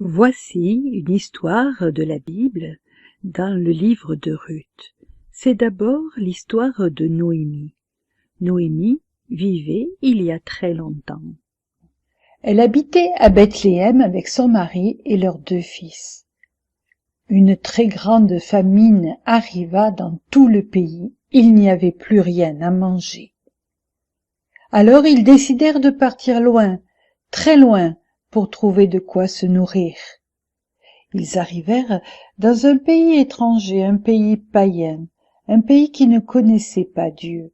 Voici une histoire de la Bible dans le livre de Ruth. C'est d'abord l'histoire de Noémie. Noémie vivait il y a très longtemps. Elle habitait à Bethléem avec son mari et leurs 2 fils. Une très grande famine arriva dans tout le pays. Il n'y avait plus rien à manger. Alors ils décidèrent de partir loin, très loin, pour trouver de quoi se nourrir. Ils arrivèrent dans un pays étranger, un pays païen, un pays qui ne connaissait pas Dieu.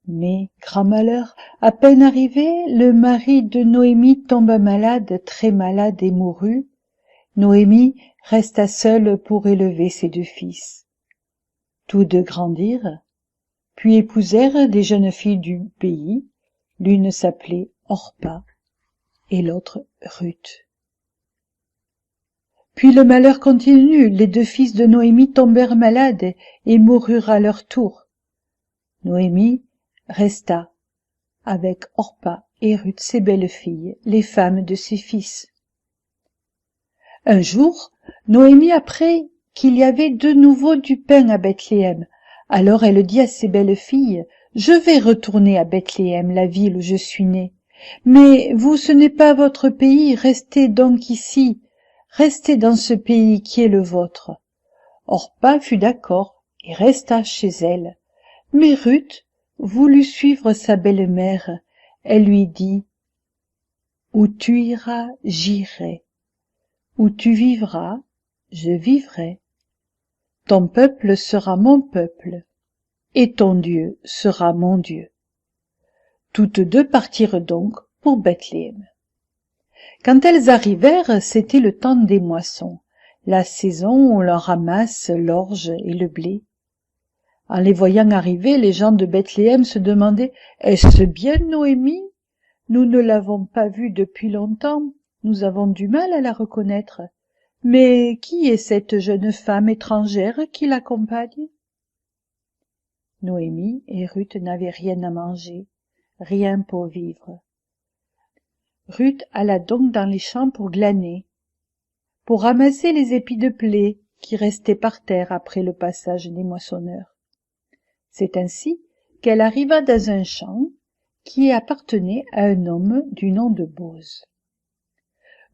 Mais, grand malheur, à peine arrivé, le mari de Noémie tomba malade, très malade et mourut. Noémie resta seule pour élever ses 2 fils. Tous 2 grandirent, puis épousèrent des jeunes filles du pays. L'une s'appelait Orpa et l'autre Ruth. Puis le malheur continue, les 2 fils de Noémie tombèrent malades et moururent à leur tour. Noémie resta avec Orpa et Ruth, ses belles filles, les femmes de ses fils. Un jour, Noémie apprit qu'il y avait de nouveau du pain à Bethléem. Alors elle dit à ses belles filles, « Je vais retourner à Bethléem, la ville où je suis née. Mais vous, ce n'est pas votre pays, restez donc ici, restez dans ce pays qui est le vôtre. » Orpa fut d'accord et resta chez elle. Mais Ruth voulut suivre sa belle-mère. Elle lui dit, « Où tu iras, j'irai. Où tu vivras, je vivrai. Ton peuple sera mon peuple, et ton Dieu sera mon Dieu. » Toutes 2 partirent donc pour Bethléem. Quand elles arrivèrent, c'était le temps des moissons, la saison où l'on ramasse l'orge et le blé. En les voyant arriver, les gens de Bethléem se demandaient « Est-ce bien Noémie ? Nous ne l'avons pas vue depuis longtemps, nous avons du mal à la reconnaître. Mais qui est cette jeune femme étrangère qui l'accompagne ?» Noémie et Ruth n'avaient rien à manger, rien pour vivre. Ruth alla donc dans les champs pour glaner, pour ramasser les épis de blé qui restaient par terre après le passage des moissonneurs. C'est ainsi qu'elle arriva dans un champ qui appartenait à un homme du nom de Boz.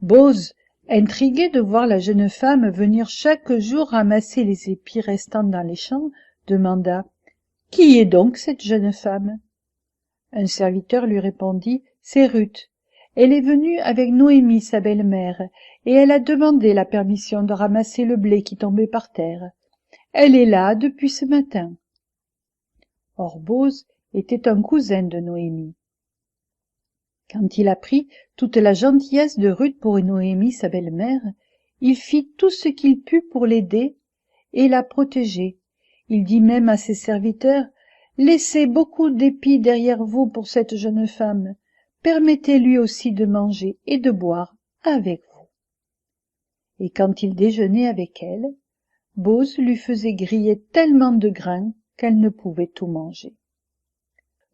Boz, intrigué de voir la jeune femme venir chaque jour ramasser les épis restants dans les champs, demanda « Qui est donc cette jeune femme ?» Un serviteur lui répondit « C'est Ruth. Elle est venue avec Noémie, sa belle-mère, et elle a demandé la permission de ramasser le blé qui tombait par terre. Elle est là depuis ce matin. » Or Boz était un cousin de Noémie. Quand il apprit toute la gentillesse de Ruth pour Noémie, sa belle-mère, il fit tout ce qu'il put pour l'aider et la protéger. Il dit même à ses serviteurs « Laissez beaucoup d'épis derrière vous pour cette jeune femme. Permettez-lui aussi de manger et de boire avec vous. » Et quand il déjeunait avec elle, Boz lui faisait griller tellement de grains qu'elle ne pouvait tout manger.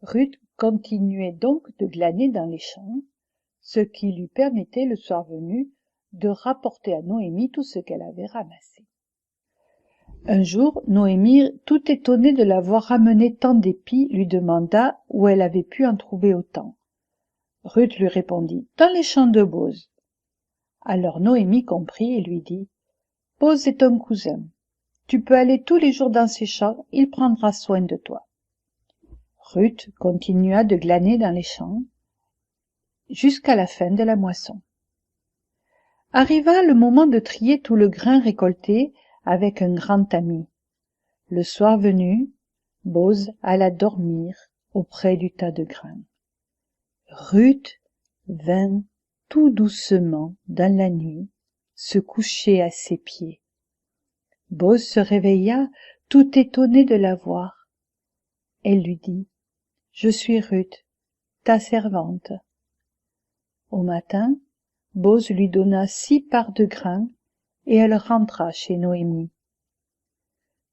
Ruth continuait donc de glaner dans les champs, ce qui lui permettait le soir venu de rapporter à Noémie tout ce qu'elle avait ramassé. Un jour, Noémie, tout étonnée de la voir ramener tant d'épis, lui demanda où elle avait pu en trouver autant. Ruth lui répondit « Dans les champs de Boz. » Alors Noémie comprit et lui dit « Boz est un cousin. Tu peux aller tous les jours dans ses champs, il prendra soin de toi. » Ruth continua de glaner dans les champs jusqu'à la fin de la moisson. Arriva le moment de trier tout le grain récolté avec un grand tamis. Le soir venu, Boz alla dormir auprès du tas de grains. Ruth vint tout doucement dans la nuit se coucher à ses pieds. Boz se réveilla tout étonné de la voir. Elle lui dit « Je suis Ruth, ta servante. » Au matin, Boz lui donna 6 parts de grains et elle rentra chez Noémie.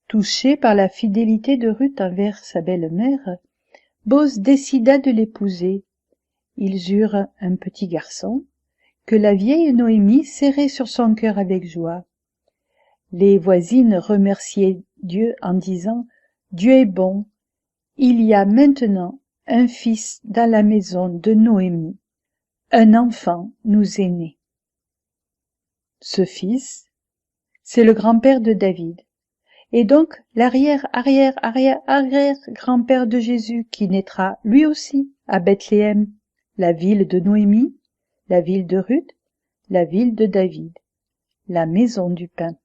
Touché par la fidélité de Ruth envers sa belle-mère, Boz décida de l'épouser. Ils eurent un petit garçon que la vieille Noémie serrait sur son cœur avec joie. Les voisines remerciaient Dieu en disant « Dieu est bon, il y a maintenant un fils dans la maison de Noémie, un enfant nous est né. » Ce fils, c'est le grand-père de David, et donc l'arrière-arrière-arrière-arrière-grand-père de Jésus qui naîtra lui aussi à Bethléem, la ville de Noémie, la ville de Ruth, la ville de David, la maison du pain.